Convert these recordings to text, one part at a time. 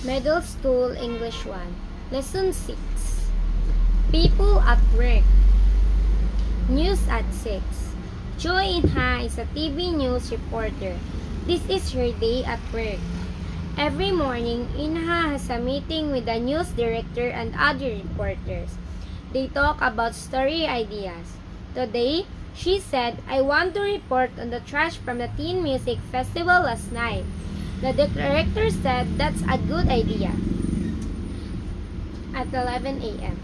Middle School English 1, Lesson 6. People at Work. News at 6. Joy Inha is a TV news reporter. This is her day at work. Every morning, Inha has a meeting with the news director and other reporters. They talk about story ideas. Today, she said, "I want to report on the trash from the Teen Music Festival last night." The director said that's a good idea. At 11 a.m.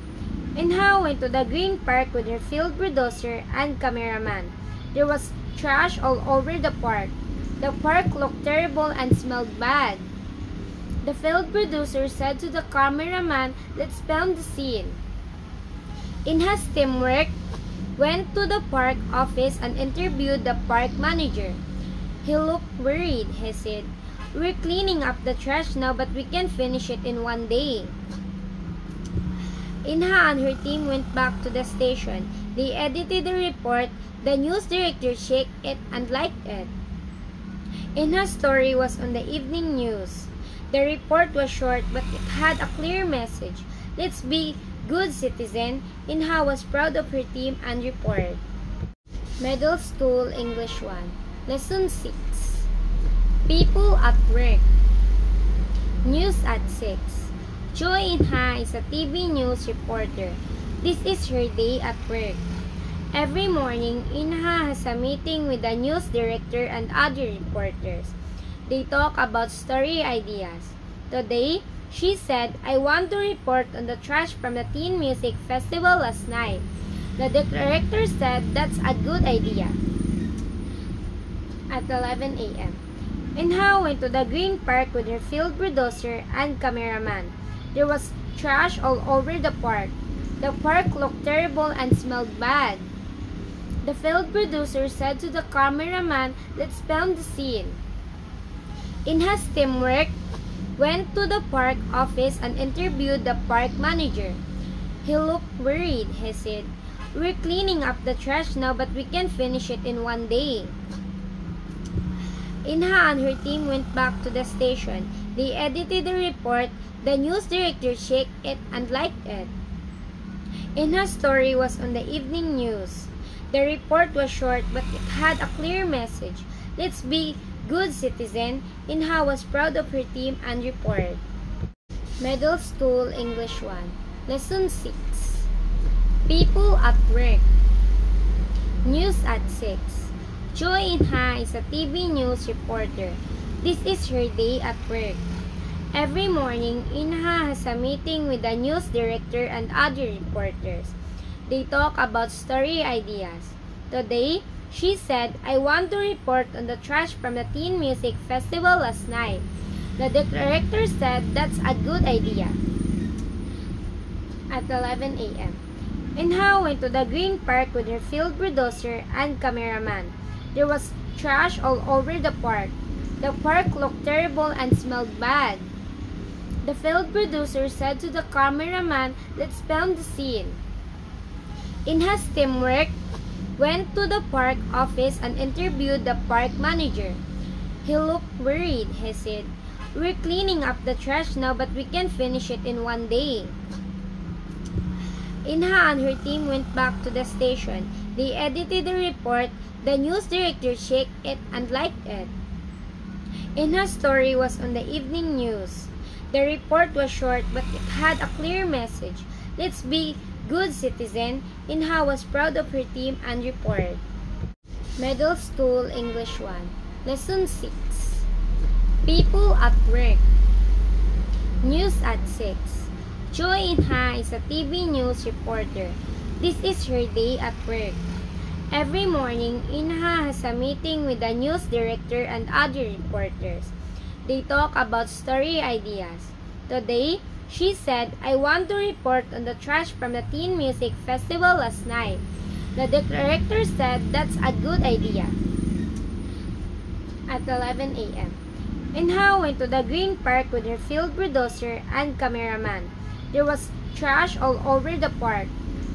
Inha went to the green park with her field bulldozer and cameraman. There was trash all over the park. The park looked terrible and smelled bad. The field bulldozer said to the cameraman, "Let's film the scene." Inha's teamwork went to the park office and interviewed the park manager. He looked worried. He said, "We're cleaning up the trash now, but we can finish it in one day." Inha and her team went back to the station. They edited the report. The news director checked it and liked it. Inha's story was on the evening news. The report was short, but it had a clear message. Let's be good citizen. Inha was proud of her team and report. Middle School English 1, Lesson 6. People at Work. News at 6. Joy Inha is a TV news reporter. This is her day at work. Every morning, Inha has a meeting with the news director and other reporters. They talk about story ideas. Today, she said, "I want to report on the trash from the Teen Music Festival last night." The director said that's a good idea. At 11 a.m. Inha went to the green park with her field bulldozer and cameraman. There was trash all over the park. The park looked terrible and smelled bad. The field bulldozer said to the cameraman, "Let's film the scene." Inha's teamwork went to the park office and interviewed the park manager. He looked worried. He said, "We're cleaning up the trash now, but we can finish it in one day." Inha and her team went back to the station. They edited the report. The news director checked it and liked it. Inha's story was on the evening news. The report was short, but it had a clear message. Let's be good citizen. Inha was proud of her team and report. Middle School English 1, Lesson 6. People at Work. News at 6. Joy Inha is a TV news reporter. This is her day at work. Every morning, Inha has a meeting with the news director and other reporters. They talk about story ideas. Today, she said, "I want to report on the trash from the Teen Music Festival last night." The director said that's a good idea. At 11 a.m. Inha went to the green park with her field bulldozer and cameraman. There was trash all over the park. The park looked terrible and smelled bad. The field bulldozer said to the cameraman, "Let's film the scene." Inha's teamwork went to the park office and interviewed the park manager. He looked worried. He said, "We're cleaning up the trash now, but we can finish it in one day." Inha and her team went back to the station. They edited the report. The news director checked it and liked it. Inha's story was on the evening news. The report was short, but it had a clear message. Let's be good citizen. Inha was proud of her team and report. Middle School English 1, Lesson 6. People at Work. News at 6. Joy Inha is a TV news reporter. This is her day at work. Every morning, Inha has a meeting with the news director and other reporters. They talk about story ideas. Today, she said, "I want to report on the trash from the Teen Music Festival last night." The director said that's a good idea. At 11 a.m. Inha went to the green park with her field bulldozer and cameraman. There was trash all over the park.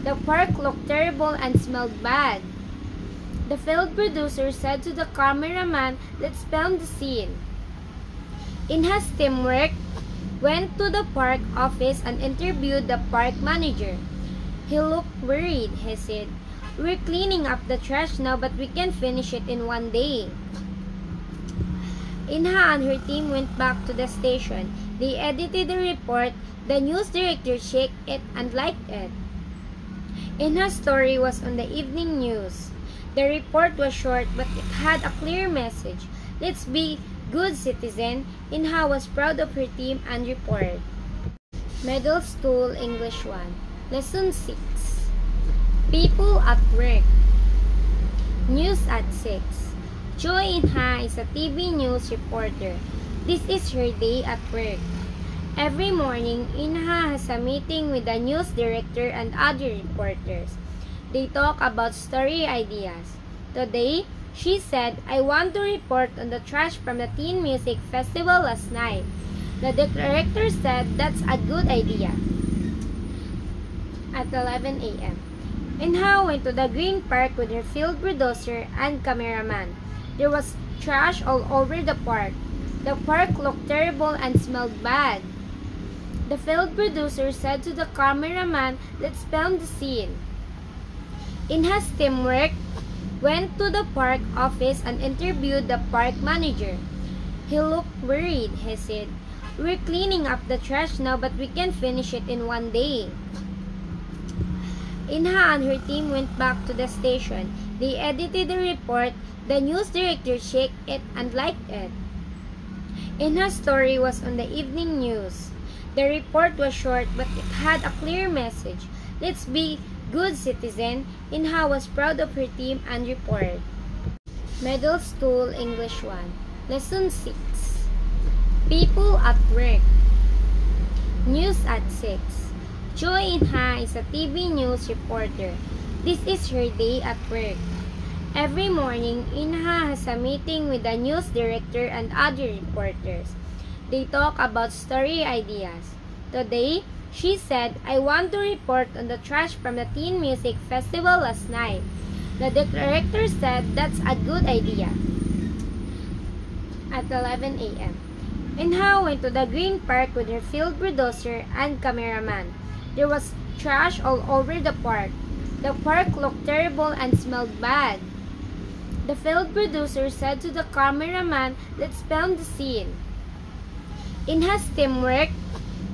The park looked terrible and smelled bad. The field bulldozer said to the cameraman, "Let's film the scene." Inha's teamwork went to the park office and interviewed the park manager. He looked worried. He said, "We're cleaning up the trash now, but we can finish it in one day." Inha and her team went back to the station. They edited the report. The news director checked it and liked it. Inha's story was on the evening news. The report was short, but it had a clear message. Let's be good citizen. Inha was proud of her team and report. Middle School English 1. Lesson 6. People at work. News at 6. Joy Inha is a TV news reporter. This is her day at work. Every morning, Inha has a meeting with the news director and other reporters. They talk about story ideas. Today, she said, "I want to report on the trash from the Teen Music Festival last night." The director said, "That's a good idea." At 11 a.m., Inha went to the green park with her field bulldozer and cameraman. There was trash all over the park. The park looked terrible and smelled bad. The field producer said to the cameraman, "Let's film the scene." Inha's teamwork went to the park office and interviewed the park manager. He looked worried. He said, "We're cleaning up the trash now, but we can finish it in one day." Inha and her team went back to the station. They edited the report. The news director checked it and liked it. Inha's story was on the evening news. The report was short, but it had a clear message. Let's be good citizen. Inha was proud of her team and report. Middle School English 1. Lesson 6. People at work. News at 6. Joy Inha is a TV news reporter. This is her day at work. Every morning, Inha has a meeting with the news director and other reporters. They talk about story ideas. Today, she said, "I want to report on the trash from the Teen Music Festival last night." The director said, "That's a good idea." At 11 a.m., Inha went to the green park with her field bulldozer and cameraman. There was trash all over the park. The park looked terrible and smelled bad. The field producer said to the cameraman, "Let's film the scene." Inha's teamwork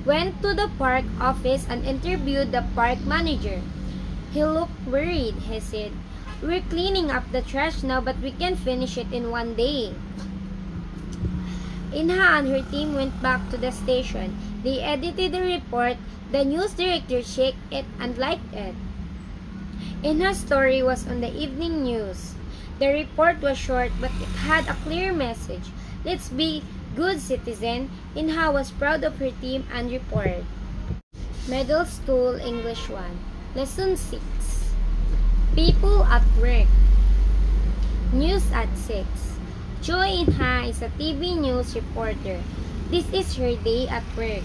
went to the park office and interviewed the park manager. He looked worried. He said, "We're cleaning up the trash now, but we can finish it in one day." Inha and her team went back to the station. They edited the report. The news director checked it and liked it. Inha's story was on the evening news. The report was short, but it had a clear message. Let's be good citizen. Inha was proud of her team and report. Middle School English 1. Lesson 6. People at work. News at 6. Joy Inha is a TV news reporter. This is her day at work.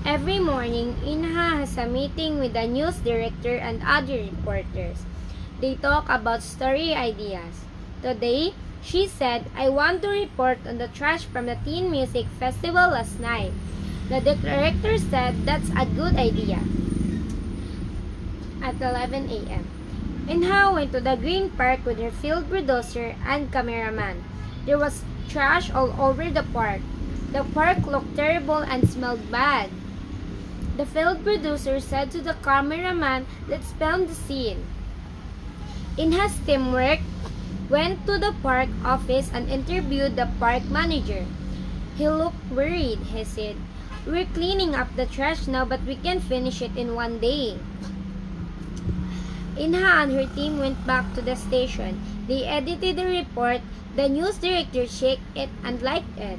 Every morning, Inha has a meeting with the news director and other reporters. They talk about story ideas. Today, she said, "I want to report on the trash from the Teen Music Festival last night." The director said, "That's a good idea." At 11 a.m., Inha went to the green park with her field bulldozer and cameraman. There was trash all over the park. The park looked terrible and smelled bad. The field producer said to the cameraman, "Let's film the scene." Inha's teamwork went to the park office and interviewed the park manager. He looked worried. He said, "We're cleaning up the trash now, but we can finish it in one day." Inha and her team went back to the station. They edited the report. The news director checked it and liked it.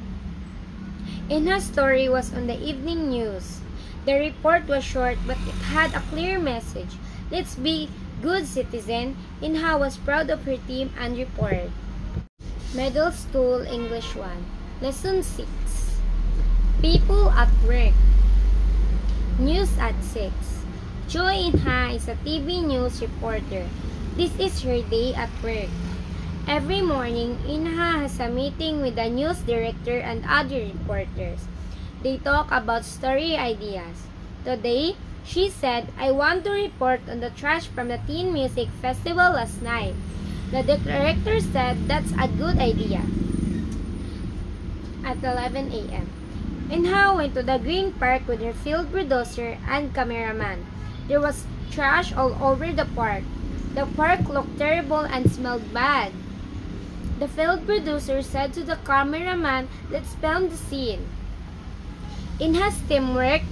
Inha's story was on the evening news. The report was short, but it had a clear message. Let's be good citizen. Inha was proud of her team and report. Middle School English 1. Lesson 6. People at work. News at 6. Joy Inha is a TV news reporter. This is her day at work. Every morning, Inha has a meeting with the news director and other reporters. They talk about story ideas. Today, she said, I want to report on the trash from the Teen Music Festival last night. The director said that's a good idea. At 11 a.m. Inha went to the Green Park with her field producer and cameraman. There was trash all over the park. The park looked terrible and smelled bad. The field producer said to the cameraman, let's film the scene. Inha's teamwork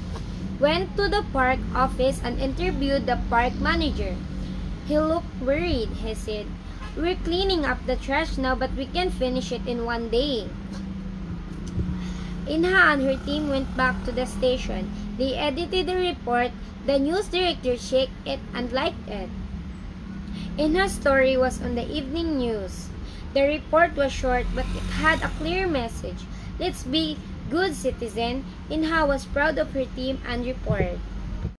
went to the park office and interviewed the park manager. He looked worried. He said, we're cleaning up the trash now, but we can finish it in one day. Inha and her team went back to the station. They edited the report. The news director checked it and liked it. Inha's story was on the evening news. The report was short, but it had a clear message. Let's be good citizens. Inha was proud of her team and report.